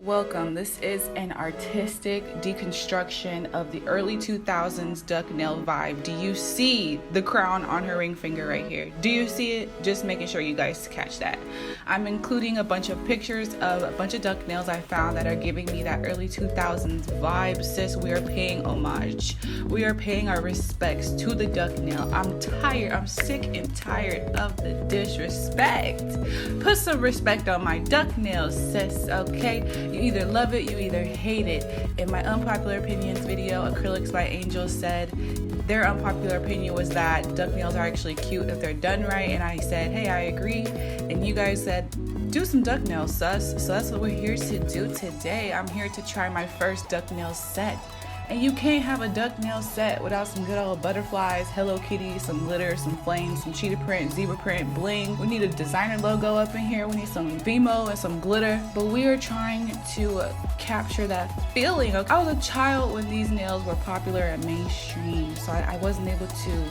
Welcome. This is an artistic deconstruction of the early 2000s duck nail vibe. Do you see the crown on her ring finger right here? Do you see it? Just making sure you guys catch that. I'm including a bunch of pictures of a bunch of duck nails I found that are giving me that early 2000s vibe. Sis, we are paying homage. We are paying our respects to the duck nail. I'm tired. I'm sick and tired of the disrespect. Put some respect on my duck nails, sis, okay? You either love it, you either hate it. In my unpopular opinions video, Acrylics by Angel said their unpopular opinion was that duck nails are actually cute if they're done right, and I said, hey, I agree. And you guys said, do some duck nails, sus. So that's what we're here to do today. I'm here to try my first duck nail set. And you can't have a duck nail set without some good old butterflies, Hello Kitty, some glitter, some flames, some cheetah print, zebra print, bling. We need a designer logo up in here. We need some fimo and some glitter. But we are trying to capture that feeling. I was a child when these nails were popular and mainstream, so I wasn't able to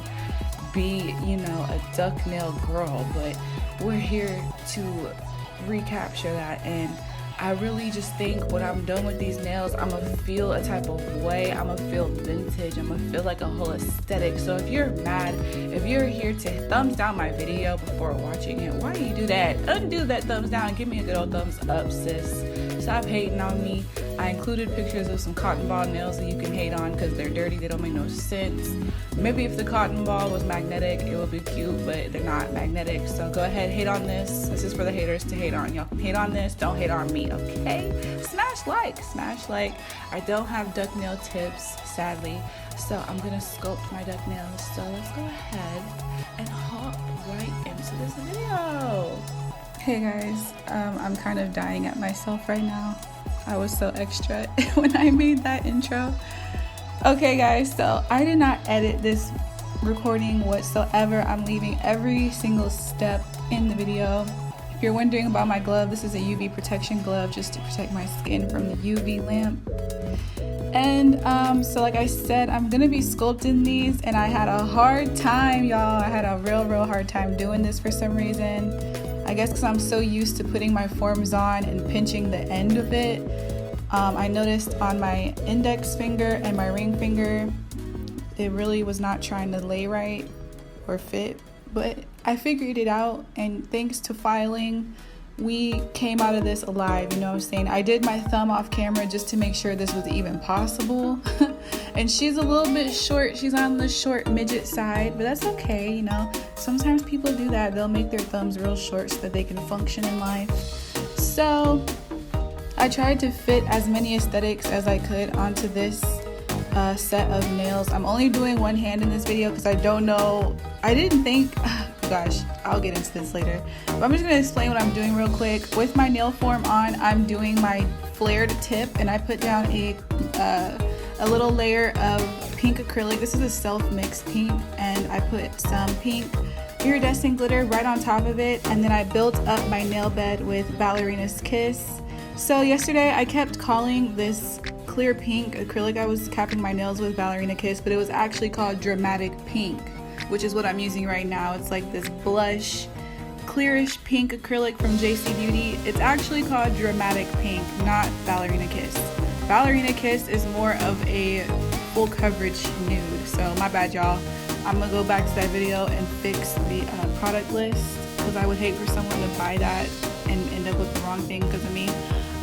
be, a duck nail girl. But we're here to recapture that, and I really just think when I'm done with these nails, I'm gonna feel a type of way. I'm gonna feel vintage. I'm gonna feel like a whole aesthetic. So if you're mad, if you're here to thumbs down my video before watching it, why do you do that? Undo that thumbs down. Give me a good old thumbs up, sis. Stop hating on me. I included pictures of some cotton ball nails that you can hate on because they're dirty. They don't make no sense. Maybe if the cotton ball was magnetic, it would be cute, but they're not magnetic. So go ahead, hate on this. This is for the haters to hate on. Y'all can hate on this. Don't hate on me, okay? Smash like. I don't have duck nail tips, sadly. So I'm gonna sculpt my duck nails. So let's go ahead and hop right into this video. Hey guys, I'm kind of dying at myself right now. I was so extra when I made that intro. Okay guys, so I did not edit this recording whatsoever. I'm leaving every single step in the video. If you're wondering about my glove, this is a UV protection glove just to protect my skin from the UV lamp. And so like I said, I'm gonna be sculpting these, and I had a hard time, y'all. I had a real hard time doing this for some reason. I guess because I'm so used to putting my forms on and pinching the end of it. I noticed on my index finger and my ring finger, it really was not trying to lay right or fit, but I figured it out, and thanks to filing, we came out of this alive, you know what I'm saying? I did my thumb off camera just to make sure this was even possible. And she's a little bit short. She's on the short midget side, but that's okay, Sometimes people do that. They'll make their thumbs real short so that they can function in life. So I tried to fit as many aesthetics as I could onto this set of nails. I'm only doing one hand in this video because I didn't think, gosh, I'll get into this later. But I'm just gonna explain what I'm doing real quick. With my nail form on, I'm doing my flared tip, and I put down a little layer of pink acrylic. This is a self-mixed pink, and I put some pink iridescent glitter right on top of it, and then I built up my nail bed with Ballerina's Kiss. So yesterday I kept calling this clear pink acrylic I was capping my nails with Ballerina Kiss, but it was actually called Dramatic Pink, which is what I'm using right now. It's like this blush, clearish pink acrylic from Beauty. It's actually called Dramatic Pink, not Ballerina Kiss. Ballerina Kiss is more of a full coverage nude, so my bad, y'all. I'm gonna go back to that video and fix the product list, because I would hate for someone to buy that and end up with the wrong thing because of me.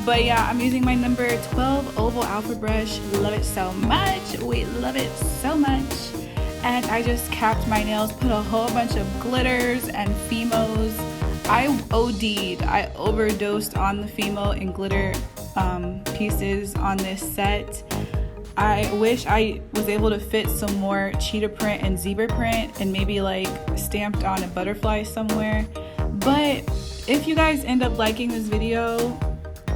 But yeah, I'm using my number 12 oval alpha brush. Love it so much. We love it so much. And I just capped my nails, put a whole bunch of glitters and fimos. I OD'd. I overdosed on the fimo and glitter pieces on this set. I wish I was able to fit some more cheetah print and zebra print and maybe like stamped on a butterfly somewhere. But if you guys end up liking this video,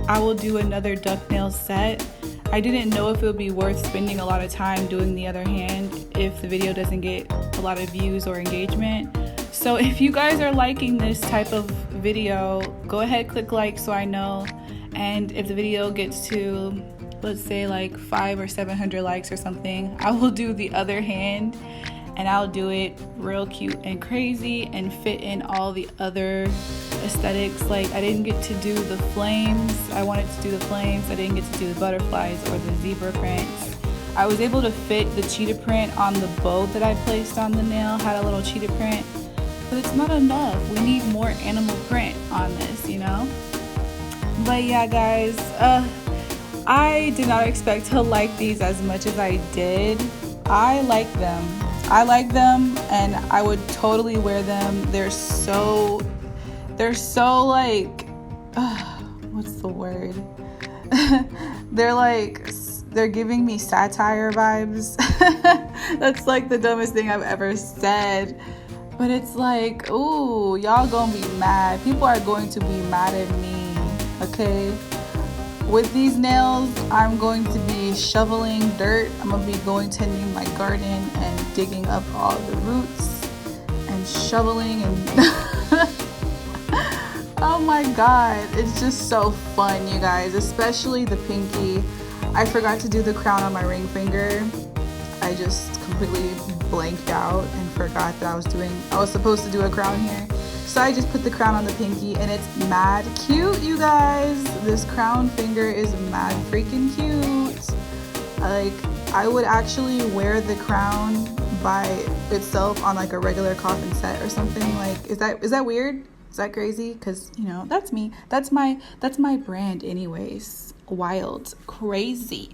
I will do another duck nail set. I didn't know if it would be worth spending a lot of time doing the other hand if the video doesn't get a lot of views or engagement. So if you guys are liking this type of video, go ahead, click like so I know. And if the video gets to, let's say like 500 or 700 likes or something, I will do the other hand. and I'll do it real cute and crazy and fit in all the other aesthetics. Like, I didn't get to do the flames. I wanted to do the flames. I didn't get to do the butterflies or the zebra prints. I was able to fit the cheetah print on the bow that I placed on the nail, had a little cheetah print, but it's not enough. We need more animal print on this, you know? But yeah, guys, I did not expect to like these as much as I did. I like them. I like them, and I would totally wear them. They're so like, what's the word? They're giving me satire vibes. That's like the dumbest thing I've ever said. But it's like, ooh, y'all gonna be mad. People are going to be mad at me. Okay, with these nails, I'm going to be shoveling dirt. I'm gonna be tending my garden and digging up all the roots and shoveling and oh my god, it's just so fun, you guys, especially the pinky. I forgot to do the crown on my ring finger. I just completely blanked out and forgot that I was supposed to do a crown here. So I just put the crown on the pinky, and it's mad cute, you guys. This crown finger is mad freaking cute. Like, I would actually wear the crown by itself on like a regular coffin set or something. Like, is that weird? Is that crazy? Because, you know, that's me. That's my brand anyways. Wild, crazy.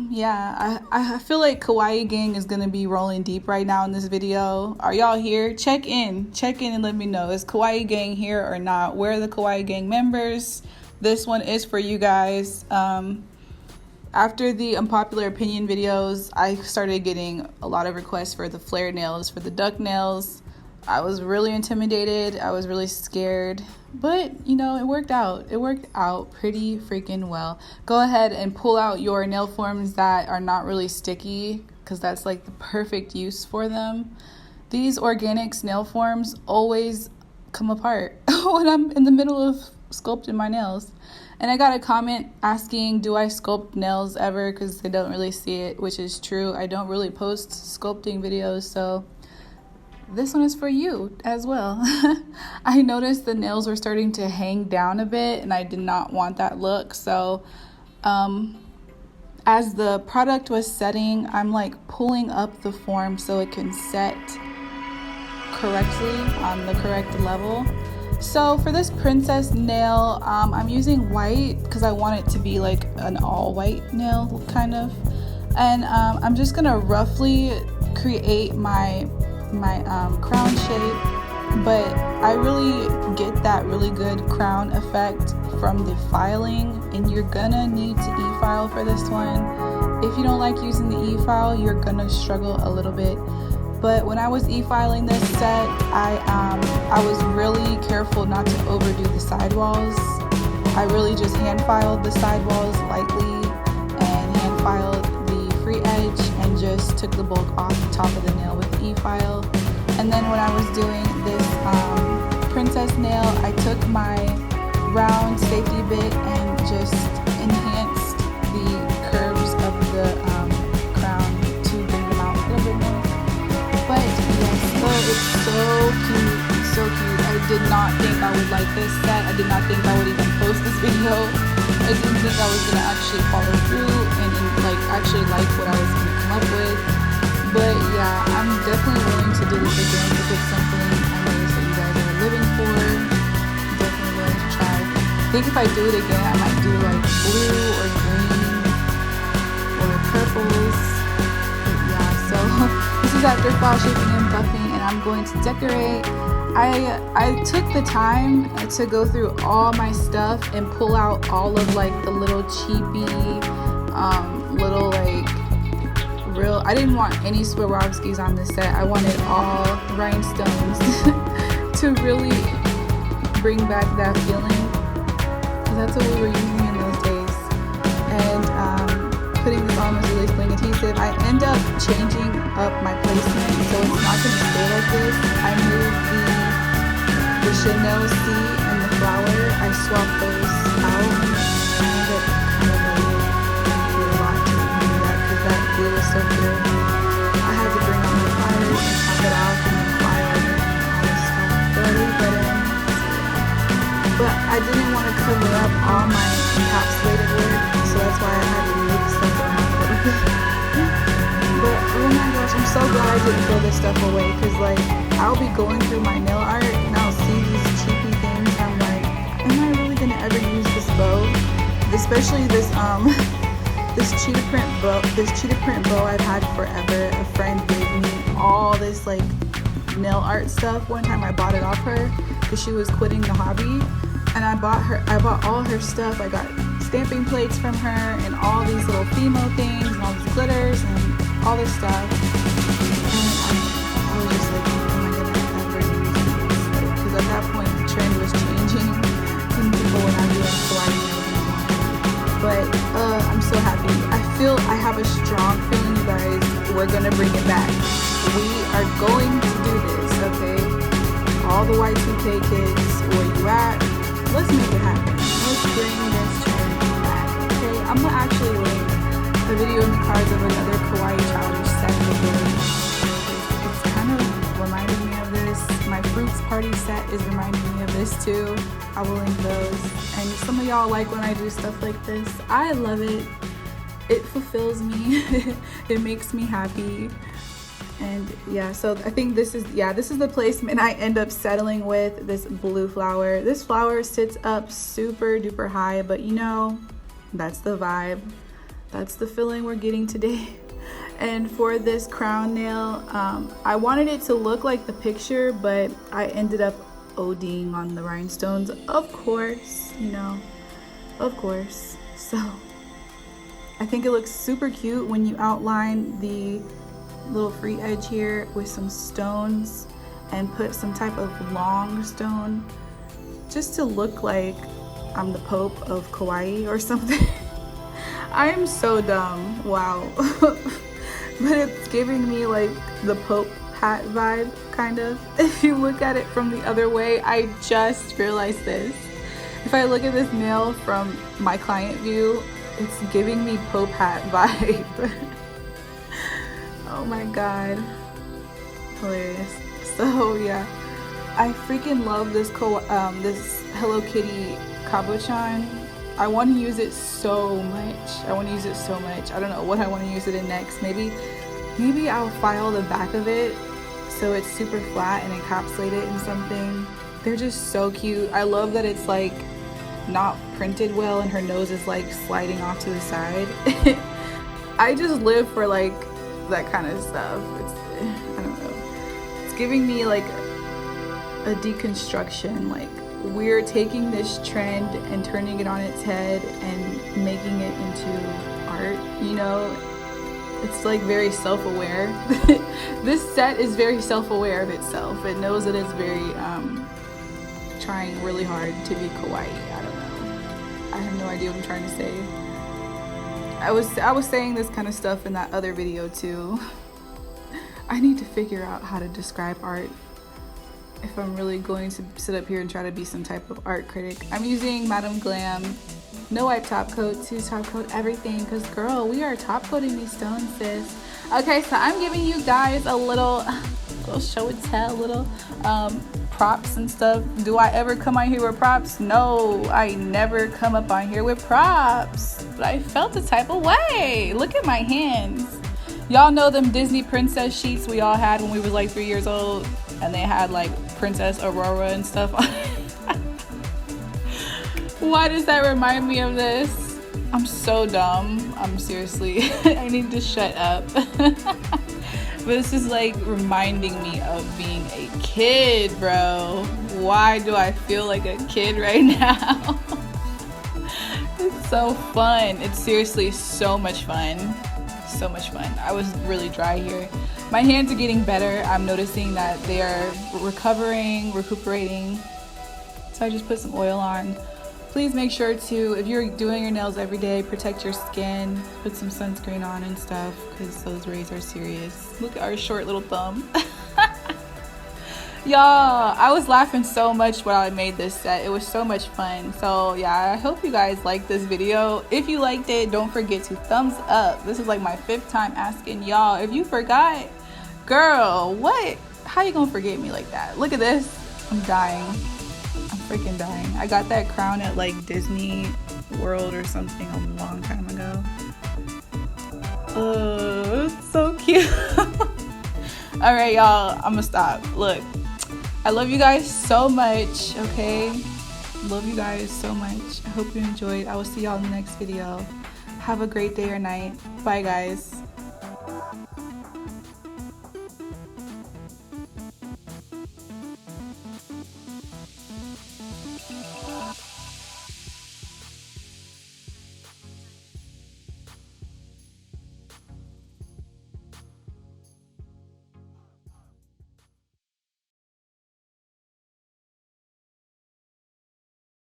Yeah, I feel like Kawaii Gang is gonna be rolling deep right now in this video. Are y'all here? Check in and let me know. Is Kawaii Gang here or not? Where are the Kawaii Gang members? This one is for you guys. After the unpopular opinion videos, I started getting a lot of requests for the flare nails, for the duck nails. I was really intimidated. I was really scared, but you know, it worked out. It worked out pretty freaking well. Go ahead and pull out your nail forms that are not really sticky, because that's like the perfect use for them. These organics nail forms always come apart when I'm in the middle of sculpting my nails. And I got a comment asking, do I sculpt nails ever? Because they don't really see it, which is true. I don't really post sculpting videos, so this one is for you as well. I noticed the nails were starting to hang down a bit, and I did not want that look. So as the product was setting, I'm like pulling up the form so it can set correctly on the correct level. So for this princess nail, I'm using white because I want it to be like an all white nail kind of. And I'm just gonna roughly create my crown shape, but I really get that really good crown effect from the filing, and you're gonna need to e-file for this one. If you don't like using the e-file, you're gonna struggle a little bit. But when I was e-filing this set, I was really careful not to overdo the sidewalls. I really just hand filed the sidewalls lightly and hand filed the free edge and just took the bulk off the top of the nail with the e-file. And then when I was doing this princess nail, I took my round safety bit and just enhanced the curves of the crown to bring them out a little bit more. But yes, it's so cute, so cute. I did not think I would like this set. I did not think I would even post this video. I didn't think I was gonna actually follow through and like actually like what I was gonna come up with. But yeah, I'm definitely willing to do this again if it's something I noticed that you guys are living for. I'm definitely willing to try. I think if I do it again, I might do like blue or green or purples. But yeah, so this is after fall shaping and buffing, and I'm going to decorate. I took the time to go through all my stuff and pull out all of like the little cheapy, little like real. I didn't want any Swarovskis on this set. I wanted all rhinestones to really bring back that feeling, because that's what we were using in those days. And putting this on was really bling adhesive. I end up changing up my placement, so it's not going to stay like this. I moved the Chanel C and the flower. I swapped those out. I ended up kind of really a lot to do that because that glue is so good. I had to bring on the fire didn't throw this stuff away, because like I'll be going through my nail art and I'll see these cheapy things and I'm like, am I really gonna ever use this bow? Especially this this cheetah print bow I've had forever. A friend gave me all this like nail art stuff one time. I bought it off her because she was quitting the hobby, and I bought all her stuff. I got stamping plates from her and all these little fimo things and all these glitters and all this stuff. And I was just like, am I gonna ever use this? Because at that point the trend was changing and people were not doing Kawaii anymore. But I'm so happy. I feel I have a strong feeling, you guys, we're gonna bring it back. We are going to do this, okay? All the Y2K kids, where you at? Let's make it happen. Let's bring this trend back, okay? I'm gonna actually link a video in the cards of another Kawaii challenge set again. It's kind of reminding me of this. My fruits party set is reminding me of this too. I will link those. And some of y'all like when I do stuff like this. I love it. It fulfills me. It makes me happy. And yeah, so I think this is the placement I end up settling with, this blue flower. This flower sits up super duper high, but you know, that's the vibe. That's the feeling we're getting today. And for this crown nail, I wanted it to look like the picture, but I ended up ODing on the rhinestones, of course, you know, of course. So I think it looks super cute when you outline the little free edge here with some stones and put some type of long stone, just to look like I'm the Pope of Kawaii or something. I am so dumb, wow. But it's giving me like the Pope hat vibe, kind of. If you look at it from the other way, I just realized this. If I look at this nail from my client view, it's giving me Pope hat vibe. Oh my god, hilarious. So yeah, I freaking love this this Hello Kitty cabochon. I want to use it so much. I don't know what I want to use it in next. Maybe I'll file the back of it so it's super flat and encapsulate it in something. They're just so cute. I love that it's like not printed well and her nose is like sliding off to the side. I just live for like that kind of stuff. I don't know. It's giving me like a deconstruction. Like, we're taking this trend and turning it on its head and making it into art, you know? It's like very self-aware. This set is very self-aware of itself. It knows that it's very trying really hard to be kawaii. I don't know. I have no idea what I'm trying to say. I was saying this kind of stuff in that other video too. I need to figure out how to describe art if I'm really going to sit up here and try to be some type of art critic. I'm using Madame Glam, no wipe top coat, to top coat everything, because girl, we are top coating these stones, sis. Okay, so I'm giving you guys a little show and tell, little props and stuff. Do I ever come on here with props? No, I never come up on here with props, but I felt a type of way. Look at my hands. Y'all know them Disney princess sheets we all had when we was like 3 years old, and they had like Princess Aurora and stuff on it. Why does that remind me of this? I'm so dumb. I'm seriously, I need to shut up. But this is like reminding me of being a kid, bro. Why do I feel like a kid right now? It's so fun. It's seriously so much fun. So much fun. I was really dry here. My hands are getting better. I'm noticing that they are recuperating. So I just put some oil on. Please make sure to, if you're doing your nails every day, protect your skin, put some sunscreen on and stuff, because those rays are serious. Look at our short little thumb. Y'all, I was laughing so much while I made this set. It was so much fun. So yeah, I hope you guys liked this video. If you liked it, don't forget to thumbs up. This is like my 5th time asking y'all. If you forgot, girl, what? How you gonna forget me like that? Look at this. I'm dying. I'm freaking dying. I got that crown at like Disney World or something a long time ago. Oh, it's so cute. All right, y'all, I'm gonna stop. Look, I love you guys so much, okay? Love you guys so much. I hope you enjoyed. I will see y'all in the next video. Have a great day or night. Bye, guys.